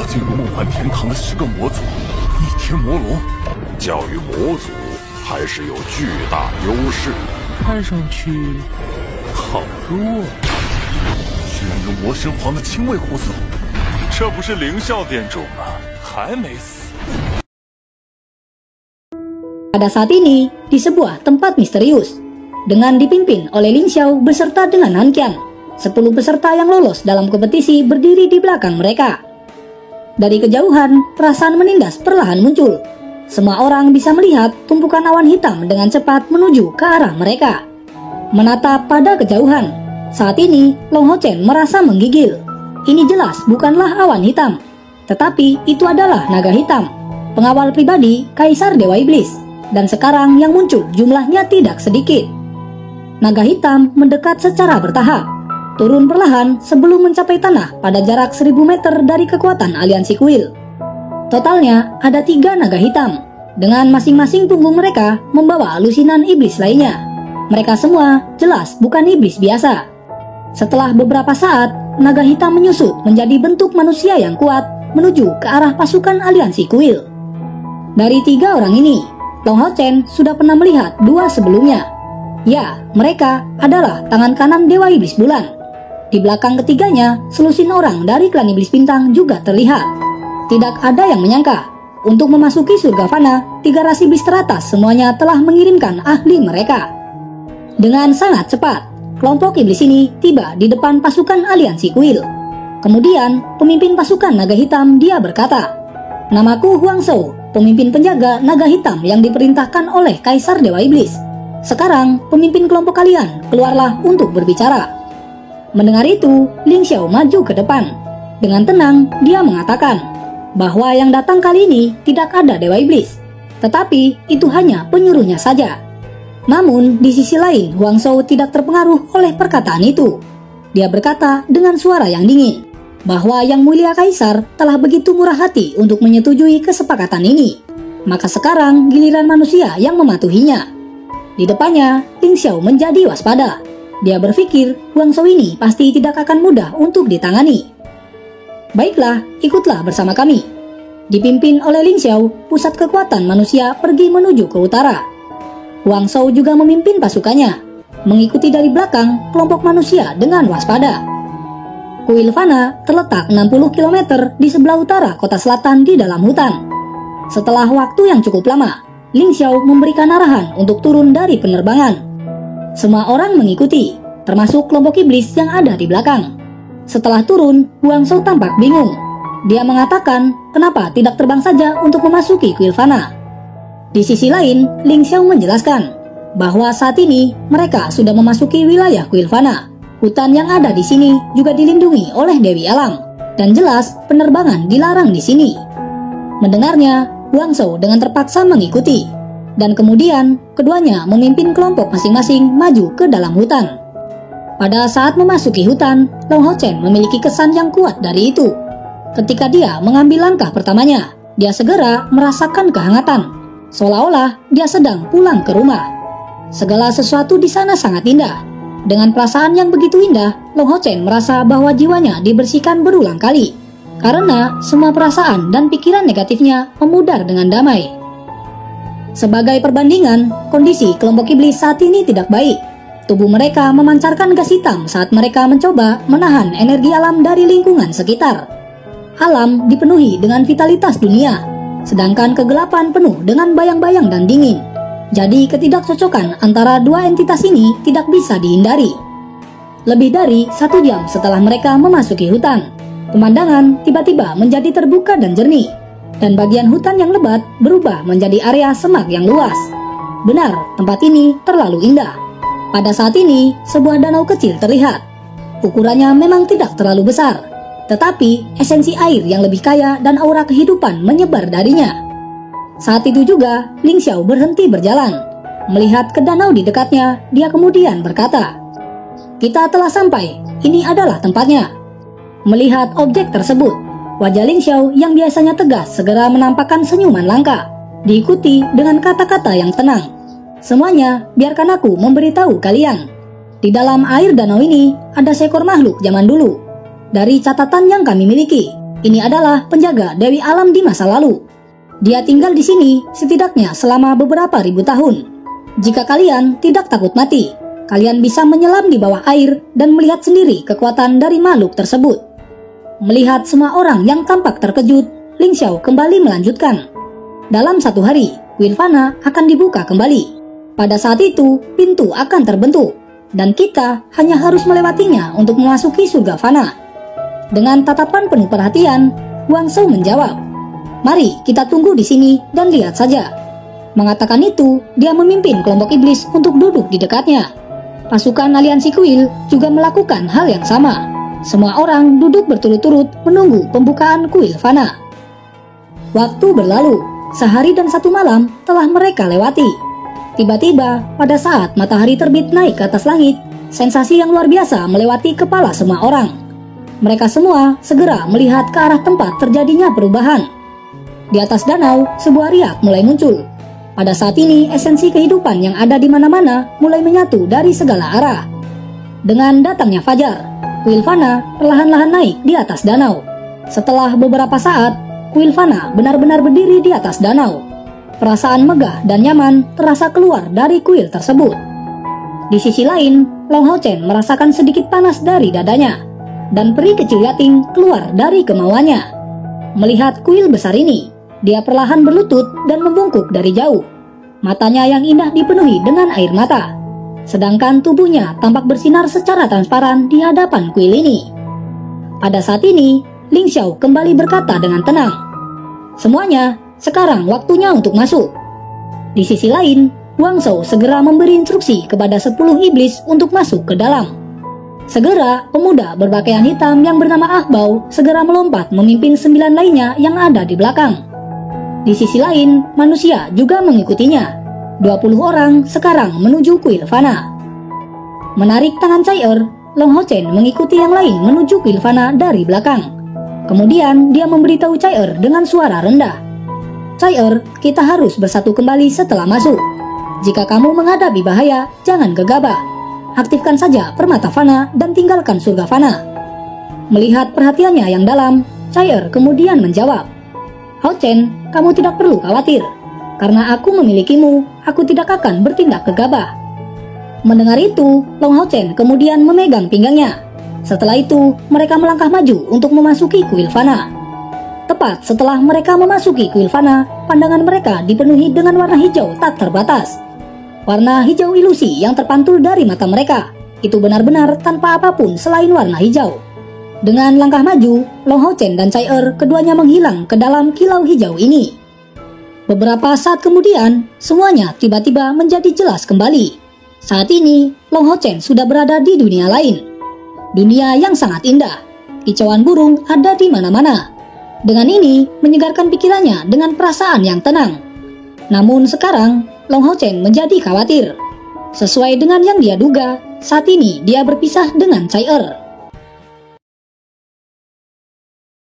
进入梦幻天堂的10个魔族，逆天魔龙，教育魔族还是有巨大优势。看上去好弱，居然有魔神皇的亲卫护送，这不是灵校店主吗？还没死。Pada saat ini, di sebuah tempat misterius, dengan dipimpin oleh Ling Xiao beserta dengan Han Qian, 10 peserta yang lolos dalam kompetisi berdiri di belakang mereka. Dari kejauhan, perasaan menindas perlahan muncul. Semua orang bisa melihat tumpukan awan hitam dengan cepat menuju ke arah mereka. Menatap pada kejauhan, saat ini Long Hao Chen merasa menggigil. Ini jelas bukanlah awan hitam, tetapi itu adalah naga hitam, pengawal pribadi Kaisar Dewa Iblis. Dan sekarang yang muncul jumlahnya tidak sedikit. Naga hitam mendekat secara bertahap, turun perlahan sebelum mencapai tanah pada jarak 1000 meter dari kekuatan aliansi kuil. Totalnya ada 3 naga hitam, dengan masing-masing punggung mereka membawa alusinan iblis lainnya. Mereka semua jelas bukan iblis biasa. Setelah beberapa saat, naga hitam menyusut menjadi bentuk manusia yang kuat menuju ke arah pasukan aliansi kuil. Dari 3 orang ini, Long Hao Chen sudah pernah melihat 2 sebelumnya. Ya, mereka adalah tangan kanan Dewa Iblis Bulan. Di belakang ketiganya, selusin orang dari klan Iblis Bintang juga terlihat. Tidak ada yang menyangka, untuk memasuki surga fana, 3 ras iblis teratas semuanya telah mengirimkan ahli mereka. Dengan sangat cepat, kelompok iblis ini tiba di depan pasukan aliansi kuil. Kemudian, pemimpin pasukan naga hitam dia berkata, "Namaku Huang Shou, pemimpin penjaga naga hitam yang diperintahkan oleh Kaisar Dewa Iblis. Sekarang, pemimpin kelompok kalian keluarlah untuk berbicara." Mendengar itu, Ling Xiao maju ke depan. Dengan tenang, dia mengatakan bahwa yang datang kali ini tidak ada Dewa Iblis, tetapi itu hanya penyuruhnya saja. Namun, di sisi lain, Huang Shou tidak terpengaruh oleh perkataan itu. Dia berkata dengan suara yang dingin bahwa Yang Mulia Kaisar telah begitu murah hati untuk menyetujui kesepakatan ini. Maka sekarang giliran manusia yang mematuhinya. Di depannya, Ling Xiao menjadi waspada. Dia berpikir Huang Shou ini pasti tidak akan mudah untuk ditangani. "Baiklah, ikutlah bersama kami." Dipimpin oleh Ling Xiao, pusat kekuatan manusia pergi menuju ke utara. Huang Shou juga memimpin pasukannya, mengikuti dari belakang kelompok manusia dengan waspada. Kuil Fana terletak 60 km di sebelah utara kota selatan di dalam hutan. Setelah waktu yang cukup lama, Ling Xiao memberikan arahan untuk turun dari penerbangan. Semua orang mengikuti, termasuk kelompok iblis yang ada di belakang. Setelah turun, Huang Shou tampak bingung. Dia mengatakan kenapa tidak terbang saja untuk memasuki kuil Fana. Di sisi lain, Ling Xiao menjelaskan bahwa saat ini mereka sudah memasuki wilayah kuil Fana. Hutan yang ada di sini juga dilindungi oleh Dewi Alam, dan jelas penerbangan dilarang di sini. Mendengarnya, Huang Shou dengan terpaksa mengikuti, dan kemudian keduanya memimpin kelompok masing-masing maju ke dalam hutan. Pada saat memasuki hutan, Long Hao Chen memiliki kesan yang kuat dari itu. Ketika dia mengambil langkah pertamanya, dia segera merasakan kehangatan, seolah-olah dia sedang pulang ke rumah. Segala sesuatu di sana sangat indah. Dengan perasaan yang begitu indah, Long Hao Chen merasa bahwa jiwanya dibersihkan berulang kali, karena semua perasaan dan pikiran negatifnya memudar dengan damai. Sebagai perbandingan, kondisi kelompok iblis saat ini tidak baik. Tubuh mereka memancarkan gas hitam saat mereka mencoba menahan energi alam dari lingkungan sekitar. Alam dipenuhi dengan vitalitas dunia, sedangkan kegelapan penuh dengan bayang-bayang dan dingin. Jadi ketidakcocokan antara dua entitas ini tidak bisa dihindari. Lebih dari 1 jam setelah mereka memasuki hutan, pemandangan tiba-tiba menjadi terbuka dan jernih, dan bagian hutan yang lebat berubah menjadi area semak yang luas. Benar, tempat ini terlalu indah. Pada saat ini, sebuah danau kecil terlihat. Ukurannya memang tidak terlalu besar, tetapi esensi air yang lebih kaya dan aura kehidupan menyebar darinya. Saat itu juga, Ling Xiao berhenti berjalan. Melihat ke danau di dekatnya, dia kemudian berkata, "Kita telah sampai, ini adalah tempatnya." Melihat objek tersebut, wajah Ling Xiao yang biasanya tegas segera menampakkan senyuman langka, diikuti dengan kata-kata yang tenang. "Semuanya, biarkan aku memberitahu kalian. Di dalam air danau ini, ada seekor makhluk zaman dulu. Dari catatan yang kami miliki, Ini adalah penjaga Dewi Alam di masa lalu. Dia tinggal di sini setidaknya selama beberapa ribu tahun. Jika kalian tidak takut mati, kalian bisa menyelam di bawah air dan melihat sendiri kekuatan dari makhluk tersebut. Melihat semua orang yang tampak terkejut, Ling Xiao kembali melanjutkan. Dalam 1 hari, kuil fana akan dibuka kembali. Pada saat itu, pintu akan terbentuk, dan kita hanya harus melewatinya untuk memasuki surga fana. Dengan tatapan penuh perhatian, Wang Shou menjawab, "Mari kita tunggu di sini dan lihat saja." Mengatakan itu, dia memimpin kelompok iblis untuk duduk di dekatnya. Pasukan aliansi kuil juga melakukan hal yang sama. Semua orang duduk berturut-turut menunggu pembukaan kuil fana. Waktu berlalu, sehari dan 1 malam telah mereka lewati. Tiba-tiba, pada saat matahari terbit naik ke atas langit, sensasi yang luar biasa melewati kepala semua orang. Mereka semua segera melihat ke arah tempat terjadinya perubahan. Di atas danau, sebuah riak mulai muncul. Pada saat ini, esensi kehidupan yang ada di mana-mana mulai menyatu dari segala arah. Dengan datangnya fajar, kuil fana perlahan-lahan naik di atas danau. Setelah beberapa saat, kuil fana benar-benar berdiri di atas danau. Perasaan megah dan nyaman terasa keluar dari kuil tersebut. Di sisi lain, Long Hao Chen merasakan sedikit panas dari dadanya, dan peri kecil Yating keluar dari kemauannya. Melihat kuil besar ini, dia perlahan berlutut dan membungkuk dari jauh. Matanya yang indah dipenuhi dengan air mata, sedangkan tubuhnya tampak bersinar secara transparan di hadapan kuil ini. Pada saat ini, Ling Xiao kembali berkata dengan tenang, "Semuanya, sekarang waktunya untuk masuk." Di sisi lain, Wang Shou segera memberi instruksi kepada 10 iblis untuk masuk ke dalam. Segera, pemuda berpakaian hitam yang bernama Ahbao segera melompat memimpin 9 lainnya yang ada di belakang. Di sisi lain, manusia juga mengikutinya. 20 orang sekarang menuju kuil fana. Menarik tangan Cai Er, Long Hao Chen mengikuti yang lain menuju kuil fana dari belakang. Kemudian dia memberitahu Cai Er dengan suara rendah, "Cai Er, kita harus bersatu kembali setelah masuk. Jika kamu menghadapi bahaya, jangan gegabah. Aktifkan saja permata fana dan tinggalkan surga fana." Melihat perhatiannya yang dalam, Cai Er kemudian menjawab, "Hao Chen, kamu tidak perlu khawatir. Karena aku memilikimu, aku tidak akan bertindak gegabah." Mendengar itu, Long Hao Chen kemudian memegang pinggangnya. Setelah itu, mereka melangkah maju untuk memasuki kuil fana. Tepat setelah mereka memasuki kuil fana, pandangan mereka dipenuhi dengan warna hijau tak terbatas. Warna hijau ilusi yang terpantul dari mata mereka, itu benar-benar tanpa apapun selain warna hijau. Dengan langkah maju, Long Hao Chen dan Cai Er keduanya menghilang ke dalam kilau hijau ini. Beberapa saat kemudian, semuanya tiba-tiba menjadi jelas kembali. Saat ini, Long Hao Chen sudah berada di dunia lain. Dunia yang sangat indah. Kicauan burung ada di mana-mana. Dengan ini, menyegarkan pikirannya dengan perasaan yang tenang. Namun sekarang, Long Hao Chen menjadi khawatir. Sesuai dengan yang dia duga, saat ini dia berpisah dengan Cai Er.